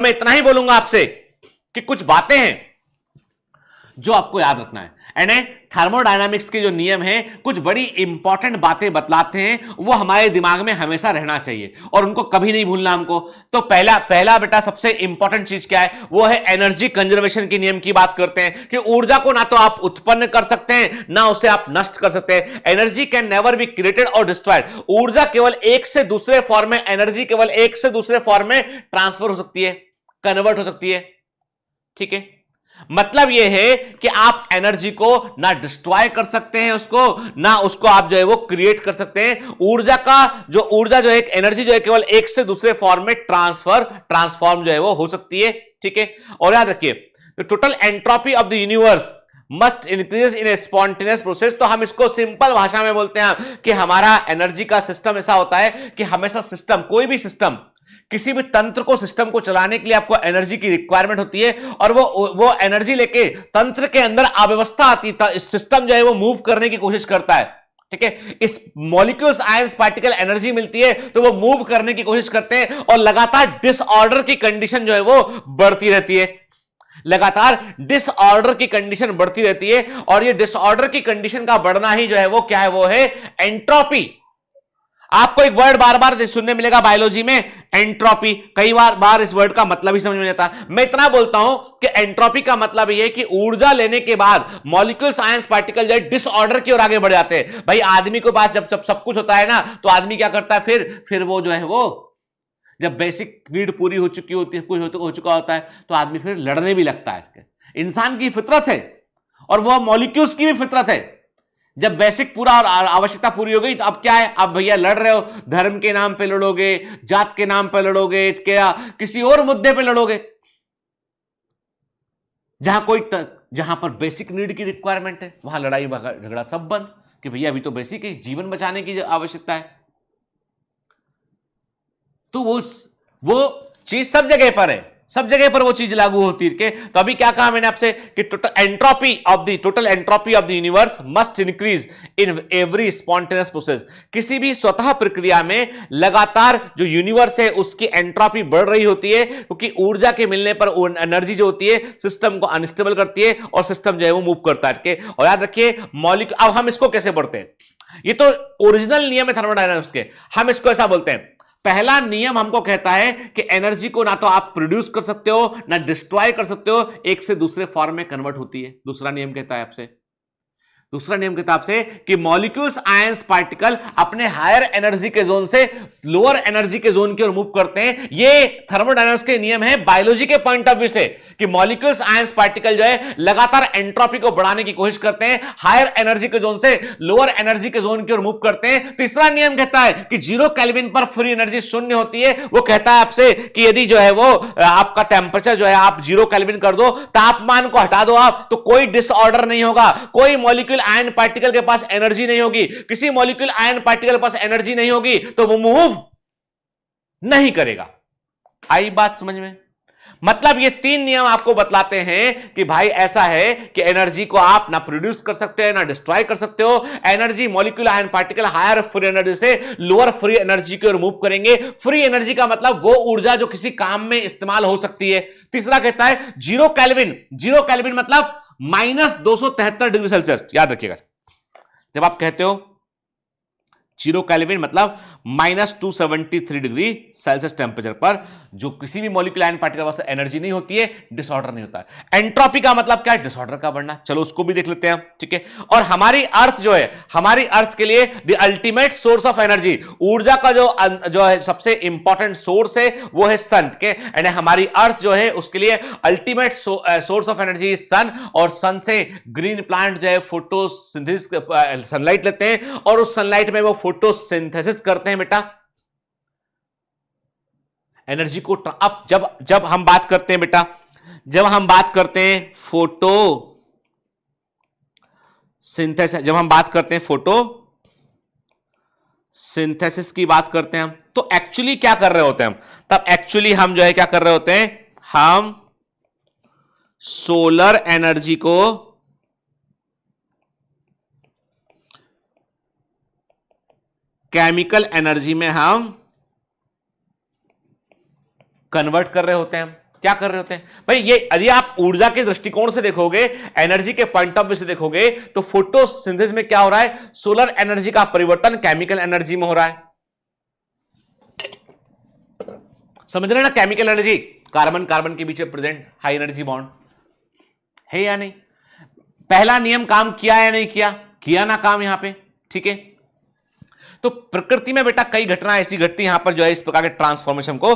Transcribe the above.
मैं इतना ही बोलूंगा आपसे कि कुछ बातें हैं जो आपको याद रखना है। यानी थर्मोडायनामिक्स के जो नियम हैं कुछ बड़ी इंपॉर्टेंट बातें बतलाते हैं, वो हमारे दिमाग में हमेशा रहना चाहिए और उनको कभी नहीं भूलना हमको। तो पहला पहला बेटा सबसे इंपॉर्टेंट चीज क्या है, वो है एनर्जी कंजर्वेशन के नियम की बात करते हैं कि ऊर्जा को ना तो आप उत्पन्न कर सकते हैं ना उसे आप नष्ट कर सकते हैं। Energy can never be created और डिस्ट्रॉयड। ऊर्जा केवल एक से दूसरे फॉर्म में, एनर्जी केवल एक से दूसरे फॉर्म में ट्रांसफर हो सकती है, कन्वर्ट हो सकती है। ठीक है, मतलब यह है कि आप एनर्जी को ना डिस्ट्रॉय कर सकते हैं उसको, ना उसको आप जो है वो क्रिएट कर सकते हैं। ऊर्जा जो है एनर्जी जो है केवल एक से दूसरे फॉर्म में ट्रांसफॉर्म जो है वो हो सकती है। ठीक है, और याद रखिए the total entropy of the universe must increase in A spontaneous process. तो हम इसको सिंपल भाषा में बोलते हैं कि हमारा एनर्जी का सिस्टम ऐसा होता है कि हमेशा सिस्टम, कोई भी सिस्टम, किसी भी तंत्र को, सिस्टम को चलाने के लिए आपको एनर्जी की रिक्वायरमेंट होती है और वो एनर्जी लेके तंत्र के अंदर अव्यवस्था आती है, इस सिस्टम जो है वो मूव करने की कोशिश करता है। ठीक है, इस मॉलिक्यूल्स, आयंस, पार्टिकल एनर्जी मिलती है तो वो मूव करने की कोशिश करते हैं और लगातार डिसऑर्डर की कंडीशन जो है वो बढ़ती रहती है। लगातार डिसऑर्डर की कंडीशन बढ़ती रहती है और ये डिसऑर्डर की कंडीशन का बढ़ना ही जो है वो क्या है, वो है एंट्रोपी। आपको एक वर्ड बार बार सुनने मिलेगा बायोलॉजी में, एंट्रोपी। कई बार इस वर्ड का मतलब ही समझ में नहीं आता। मैं इतना बोलता हूं कि एंट्रोपी का मतलब यह है कि ऊर्जा लेने के बाद मॉलिक्यूल्स, आयंस, पार्टिकल जो है डिसऑर्डर की ओर आगे बढ़ जाते हैं। भाई आदमी के पास जब सब कुछ होता है ना, तो आदमी क्या करता है, फिर वो जो है वो जब बेसिक नीड पूरी हो चुकी होती है, कुछ हो चुका होता है, तो आदमी फिर लड़ने भी लगता है। इंसान की फितरत है और वह मॉलिक्यूल्स की भी फितरत है। जब बेसिक पूरा और आवश्यकता पूरी हो गई तो अब क्या है, अब भैया लड़ रहे हो, धर्म के नाम पे लड़ोगे, जात के नाम पे लड़ोगे, क्या किसी और मुद्दे पे लड़ोगे, जहां पर बेसिक नीड की रिक्वायरमेंट है वहां लड़ाई झगड़ा सब बंद, कि भैया अभी तो बेसिक है, जीवन बचाने की आवश्यकता है। तो वो चीज सब जगह पर है, सब जगह पर वो चीज लागू होती है। तो अभी क्या कहा मैंने आपसे कि total entropy of the universe must increase in every spontaneous process. किसी भी स्वतः प्रक्रिया में लगातार जो यूनिवर्स है उसकी एंट्रोपी बढ़ रही होती है, क्योंकि ऊर्जा के मिलने पर एनर्जी जो होती है सिस्टम को अनस्टेबल करती है और सिस्टम जो है वो मूव करता है। और याद रखिए मॉलिक्यूल, अब हम इसको कैसे पढ़ते हैं, ये तो ओरिजिनल नियम है थर्मोडायनामिक्स के, हम इसको ऐसा बोलते हैं। पहला नियम हमको कहता है कि एनर्जी को ना तो आप प्रोड्यूस कर सकते हो ना डिस्ट्रॉय कर सकते हो, एक से दूसरे फॉर्म में कन्वर्ट होती है। दूसरा नियम कहता है आपसे कि मॉलिक्यूल्स, आयंस, पार्टिकल अपने हायर एनर्जी के जोन से लोअर एनर्जी के जोन की ओर मूव करते हैं। ये थर्मोडायनामिक्स के नियम है बायोलॉजी के पॉइंट ऑफ व्यू से, कि मॉलिक्यूल्स, आयंस, पार्टिकल जो है लगातार एंट्रोपी को बढ़ाने की कोशिश करते हैं, हायर एनर्जी के जोन से लोअर एनर्जी के जोन की ओर मूव करते हैं। तीसरा नियम कहता है कि 0 केल्विन पर फ्री एनर्जी शून्य होती है। वो कहता है आपसे कि यदि जो है वो आपका टेम्परेचर जो है आप 0 केल्विन कर दो, तापमान को हटा दो आप, तो कोई डिसऑर्डर नहीं होगा, कोई मॉलिक्यूल आयन पार्टिकल के पास एनर्जी नहीं होगी, किसी मॉलिक्यूल आयन पार्टिकल के पास एनर्जी नहीं होगी तो वो मूव नहीं करेगा। आई बात समझ में? मतलब ये 3 नियम आपको बतलाते हैं कि भाई ऐसा है कि एनर्जी को आप ना प्रोड्यूस कर सकते हैं ना डिस्ट्रॉय कर सकते हो। Energy, molecule, ion particle higher free energy से लोअर फ्री एनर्जी की ओर मूव करेंगे। फ्री एनर्जी का मतलब वो ऊर्जा जो किसी काम में इस्तेमाल हो सकती है। तीसरा कहता है 0 केल्विन मतलब -273 डिग्री सेल्सियस। याद रखिएगा, जब आप कहते हो 0 केल्विन मतलब -273 डिग्री सेल्सियस टेम्परेचर पर जो किसी भी molecule, ion particle pass energy नहीं होती है, डिसऑर्डर नहीं होता है। एंट्रोपी का मतलब क्या है, डिसऑर्डर का बढ़ना। चलो उसको भी देख लेते हैं, ठीक है। और हमारी अर्थ जो है, हमारी अर्थ के लिए the ultimate source of energy, ऊर्जा का जो है सबसे इंपॉर्टेंट सोर्स है वो है सन के। एंड हमारी अर्थ जो है उसके लिए ultimate source of energy sun, और सन से ग्रीन प्लांट जो है फोटोसिंथेसिस, सनलाइट लेते हैं और उस सनलाइट में वो फोटोसिंथेसिस करते हैं बेटा एनर्जी को। अब जब हम बात करते हैं बेटा, जब हम बात करते हैं फोटो सिंथेसिस, जब हम बात करते हैं फोटो सिंथेसिस की बात करते हैं हम, तो एक्चुअली क्या कर रहे होते हैं हम, तब एक्चुअली हम जो है क्या कर रहे होते हैं, हम सोलर एनर्जी को केमिकल एनर्जी में हम कन्वर्ट कर रहे होते हैं। क्या कर रहे होते हैं भाई? ये यदि आप ऊर्जा के दृष्टिकोण से देखोगे, एनर्जी के पॉइंट ऑफ व्यू से देखोगे, तो फोटोसिंथेसिस में क्या हो रहा है? सोलर एनर्जी का परिवर्तन केमिकल एनर्जी में हो रहा है। समझ रहे ना? केमिकल एनर्जी, कार्बन कार्बन के बीच में प्रेजेंट हाई एनर्जी बॉन्ड है या नहीं? पहला नियम काम किया या नहीं किया? किया ना काम यहां पे, ठीक है। तो प्रकृति में बेटा कई घटनाएं ऐसी घटती हैं यहां पर जो है इस प्रकार के ट्रांसफॉर्मेशन को